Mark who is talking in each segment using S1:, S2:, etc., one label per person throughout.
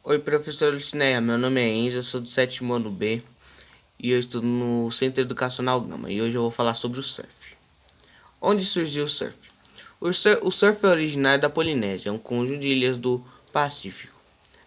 S1: Oi, professor Lucinéia, meu nome é Enzo, eu sou do sétimo ano B e eu estudo no Centro Educacional Gama e hoje eu vou falar sobre o surf. Onde surgiu o surf? O surf é originário da Polinésia, um conjunto de ilhas do Pacífico.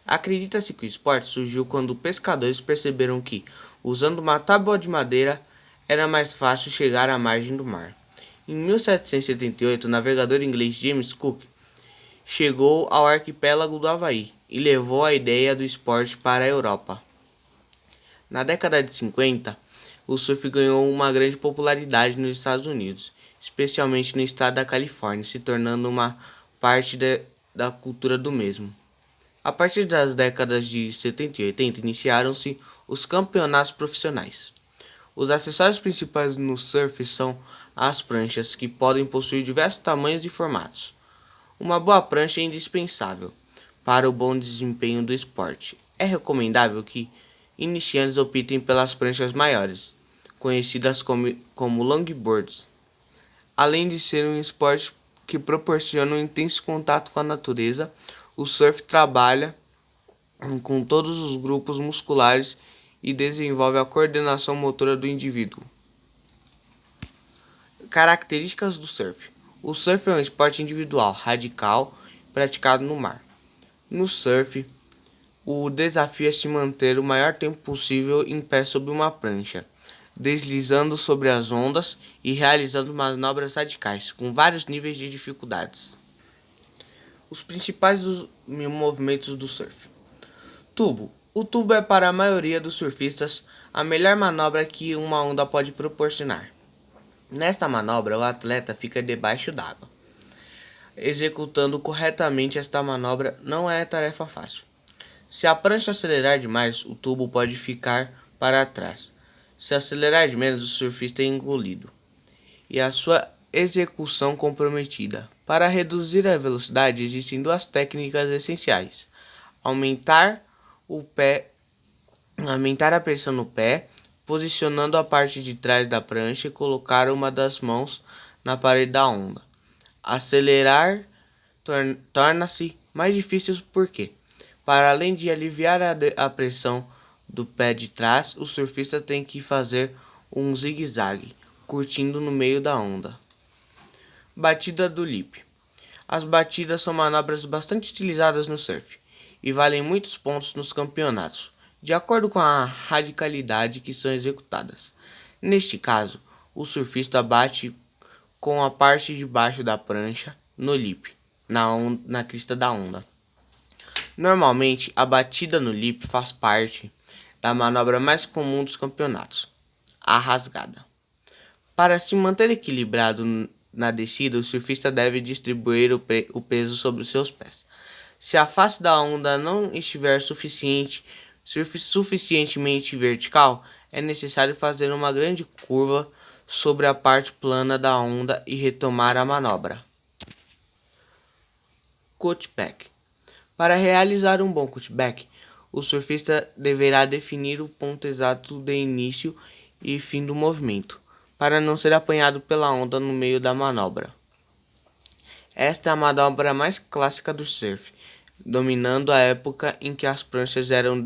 S1: Acredita-se que o esporte surgiu quando pescadores perceberam que, usando uma tábua de madeira, era mais fácil chegar à margem do mar. Em 1778, o navegador inglês James Cook chegou ao arquipélago do Havaí e levou a ideia do esporte para a Europa. Na década de 50, o surf ganhou uma grande popularidade nos Estados Unidos, especialmente no estado da Califórnia, se tornando uma parte da cultura do mesmo. A partir das décadas de 70 e 80, iniciaram-se os campeonatos profissionais. Os acessórios principais no surf são as pranchas, que podem possuir diversos tamanhos e formatos. Uma boa prancha é indispensável para o bom desempenho do esporte. É recomendável que iniciantes optem pelas pranchas maiores, conhecidas como longboards. Além de ser um esporte que proporciona um intenso contato com a natureza, o surf trabalha com todos os grupos musculares e desenvolve a coordenação motora do indivíduo. Características do surf: o surf é um esporte individual, radical, praticado no mar. No surf, o desafio é se manter o maior tempo possível em pé sobre uma prancha, deslizando sobre as ondas e realizando manobras radicais, com vários níveis de dificuldades. Os principais movimentos do surf. Tubo. O tubo é para a maioria dos surfistas a melhor manobra que uma onda pode proporcionar. Nesta manobra, o atleta fica debaixo d'água. Executando corretamente esta manobra não é tarefa fácil. Se a prancha acelerar demais, o tubo pode ficar para trás. Se acelerar de menos, o surfista é engolido e a sua execução comprometida. Para reduzir a velocidade, existem duas técnicas essenciais: aumentar o pé, aumentar a pressão no pé, posicionando a parte de trás da prancha e colocar uma das mãos na parede da onda. Acelerar torna-se mais difícil porque, para além de aliviar a pressão do pé de trás, o surfista tem que fazer um zigue-zague, curtindo no meio da onda. Batida do lip. As batidas são manobras bastante utilizadas no surf e valem muitos pontos nos campeonatos, de acordo com a radicalidade que são executadas. Neste caso, o surfista bate com a parte de baixo da prancha no lip, na crista da onda. Normalmente, a batida no lip faz parte da manobra mais comum dos campeonatos, a rasgada. Para se manter equilibrado na descida, o surfista deve distribuir o peso sobre os seus pés. Se a face da onda não estiver suficientemente vertical, é necessário fazer uma grande curva sobre a parte plana da onda e retomar a manobra. Cutback. Para realizar um bom cutback, o surfista deverá definir o ponto exato de início e fim do movimento, para não ser apanhado pela onda no meio da manobra. Esta é a manobra mais clássica do surf, dominando a época em que as pranchas eram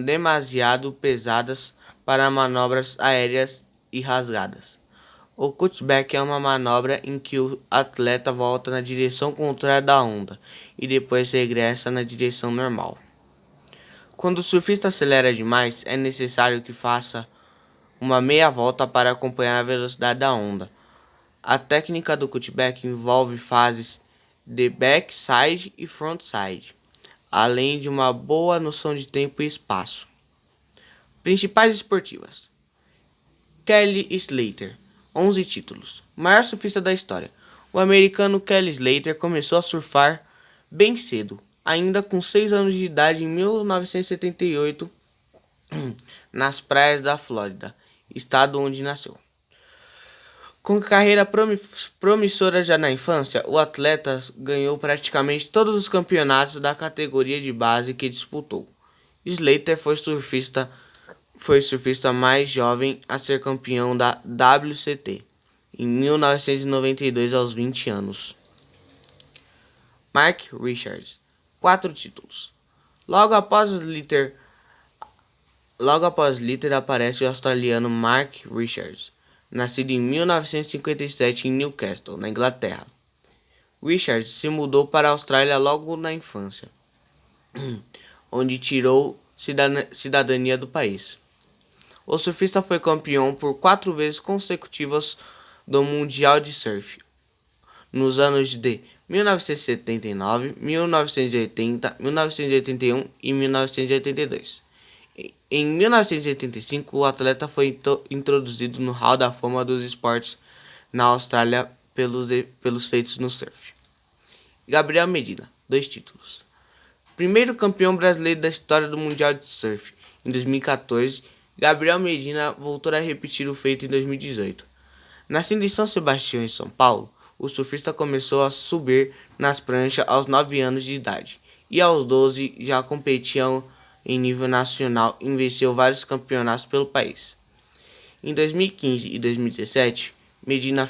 S1: demasiado pesadas para manobras aéreas e rasgadas. O cutback é uma manobra em que o atleta volta na direção contrária da onda e depois regressa na direção normal. Quando o surfista acelera demais, é necessário que faça uma meia volta para acompanhar a velocidade da onda. A técnica do cutback envolve fases de backside e frontside, além de uma boa noção de tempo e espaço. Principais esportivas: Kelly Slater, 11 títulos, maior surfista da história. O americano Kelly Slater começou a surfar bem cedo, ainda com 6 anos de idade, em 1978, nas praias da Flórida, estado onde nasceu. Com carreira promissora já na infância, o atleta ganhou praticamente todos os campeonatos da categoria de base que disputou. Slater foi o surfista mais jovem a ser campeão da WCT, em 1992, aos 20 anos. Mark Richards, 4 títulos. Logo após Litter aparece o australiano Mark Richards, nascido em 1957 em Newcastle, na Inglaterra. Richards se mudou para a Austrália logo na infância, onde tirou cidadania do país. O surfista foi campeão por 4 vezes consecutivas do Mundial de Surf, nos anos de 1979, 1980, 1981 e 1982. Em 1985, o atleta foi introduzido no Hall da Fama dos Esportes na Austrália pelos feitos no surf. Gabriel Medina, 2 títulos. Primeiro campeão brasileiro da história do Mundial de Surf. Em 2014, Gabriel Medina voltou a repetir o feito em 2018. Nascido em São Sebastião, em São Paulo, o surfista começou a subir nas pranchas aos 9 anos de idade e aos 12 já competia em nível nacional e venceu vários campeonatos pelo país. Em 2015 e 2017, Medina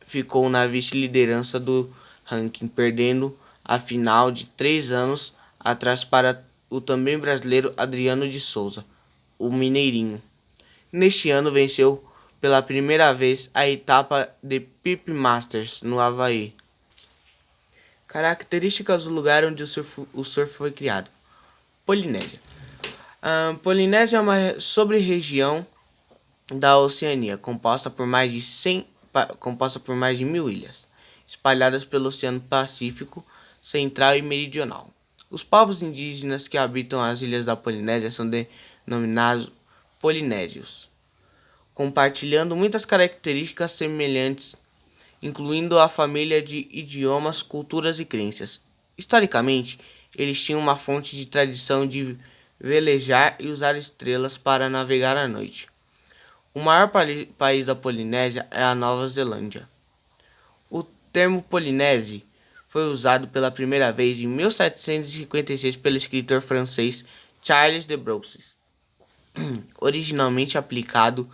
S1: ficou na vice-liderança do ranking, perdendo a final de 3 anos atrás para o também brasileiro Adriano de Souza, o Mineirinho. Neste ano venceu pela primeira vez a etapa de Pipe Masters, no Havaí. Características do lugar onde o surf foi criado. Polinésia. Polinésia é uma sobre-região da Oceania, composta por mais de 1.000 ilhas, espalhadas pelo Oceano Pacífico Central e Meridional. Os povos indígenas que habitam as ilhas da Polinésia são denominados polinésios, compartilhando muitas características semelhantes, incluindo a família de idiomas, culturas e crenças. Historicamente, eles tinham uma fonte de tradição de velejar e usar estrelas para navegar à noite. O maior país da Polinésia é a Nova Zelândia. O termo Polinésia foi usado pela primeira vez em 1756 pelo escritor francês Charles de Brosses, originalmente aplicado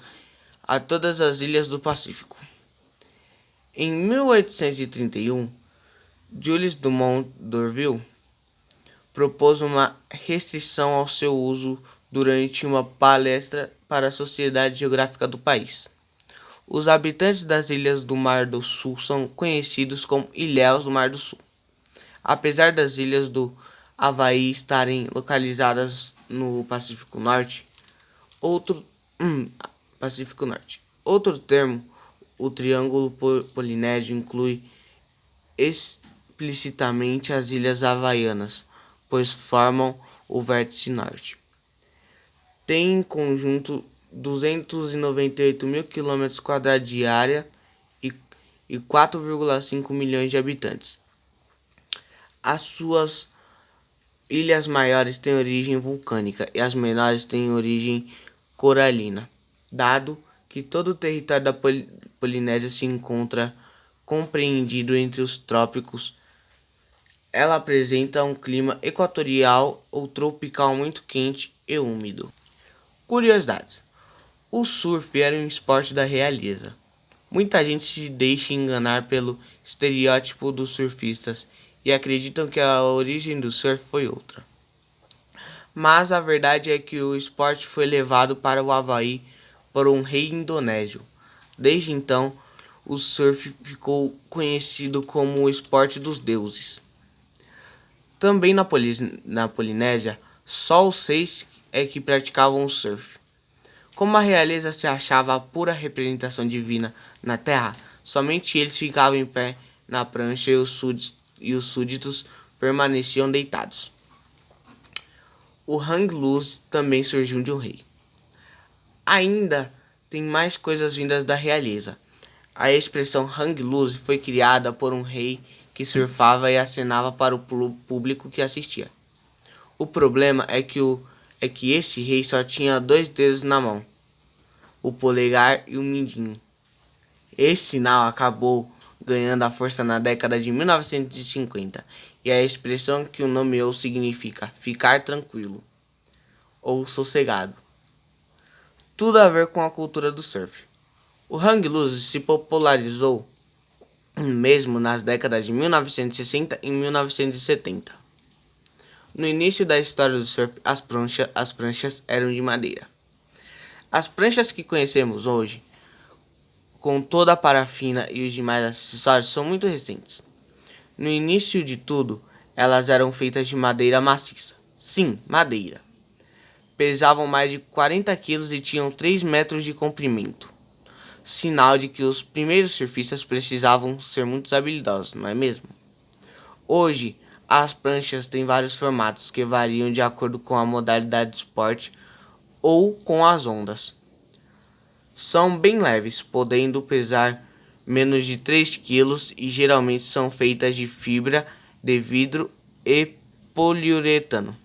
S1: a todas as ilhas do Pacífico. Em 1831, Jules Dumont d'Urville propôs uma restrição ao seu uso durante uma palestra para a Sociedade Geográfica do país. Os habitantes das ilhas do Mar do Sul são conhecidos como Ilhéus do Mar do Sul. Apesar das ilhas do Havaí estarem localizadas no Pacífico Norte, outro termo, o Triângulo Polinésio, inclui explicitamente as Ilhas Havaianas, pois formam o vértice norte. Tem em conjunto 298 mil km² de área e 4,5 milhões de habitantes. As suas ilhas maiores têm origem vulcânica e as menores têm origem coralina. Dado que todo o território da Polinésia se encontra compreendido entre os trópicos, ela apresenta um clima equatorial ou tropical muito quente e úmido. Curiosidades. O surf era um esporte da realeza. Muita gente se deixa enganar pelo estereótipo dos surfistas e acreditam que a origem do surf foi outra. Mas a verdade é que o esporte foi levado para o Havaí por um rei indonésio. Desde então, o surf ficou conhecido como o esporte dos deuses. Também na Polinésia, só os 6 é que praticavam o surf. Como a realeza se achava a pura representação divina na terra, somente eles ficavam em pé na prancha e os súditos permaneciam deitados. O hang loose também surgiu de um rei. Ainda tem mais coisas vindas da realeza. A expressão hang loose foi criada por um rei que surfava e acenava para o público que assistia. O problema é que esse rei só tinha 2 dedos na mão, o polegar e o mindinho. Esse sinal acabou ganhando a força na década de 1950 e a expressão que o nomeou significa ficar tranquilo ou sossegado. Tudo a ver com a cultura do surf. O hang loose se popularizou mesmo nas décadas de 1960 e 1970. No início da história do surf, as pranchas eram de madeira. As pranchas que conhecemos hoje, com toda a parafina e os demais acessórios, são muito recentes. No início de tudo, elas eram feitas de madeira maciça. Sim, madeira. Pesavam mais de 40 quilos e tinham 3 metros de comprimento. Sinal de que os primeiros surfistas precisavam ser muito habilidosos, não é mesmo? Hoje, as pranchas têm vários formatos que variam de acordo com a modalidade de esporte ou com as ondas. São bem leves, podendo pesar menos de 3 quilos e geralmente são feitas de fibra de vidro e poliuretano.